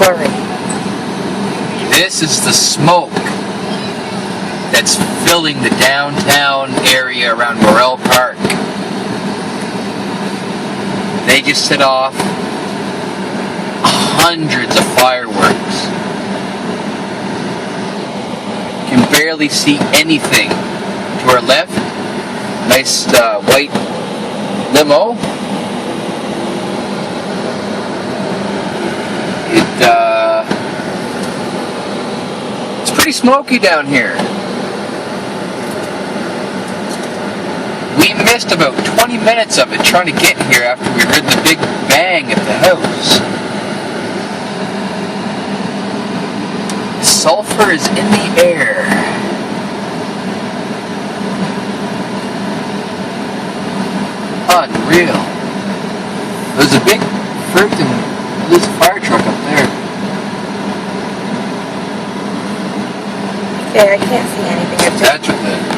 story. This is the smoke that's filling the downtown area around Morrell Park. They just set off hundreds of fireworks. You can barely see anything. To our left, nice white limo. It's pretty smoky down here. We missed about 20 minutes of it trying to get here after we heard the big bang at the house. Sulfur is in the air. Unreal. There's a big freaking police fire truck up there. Okay, I can't see anything. That's what the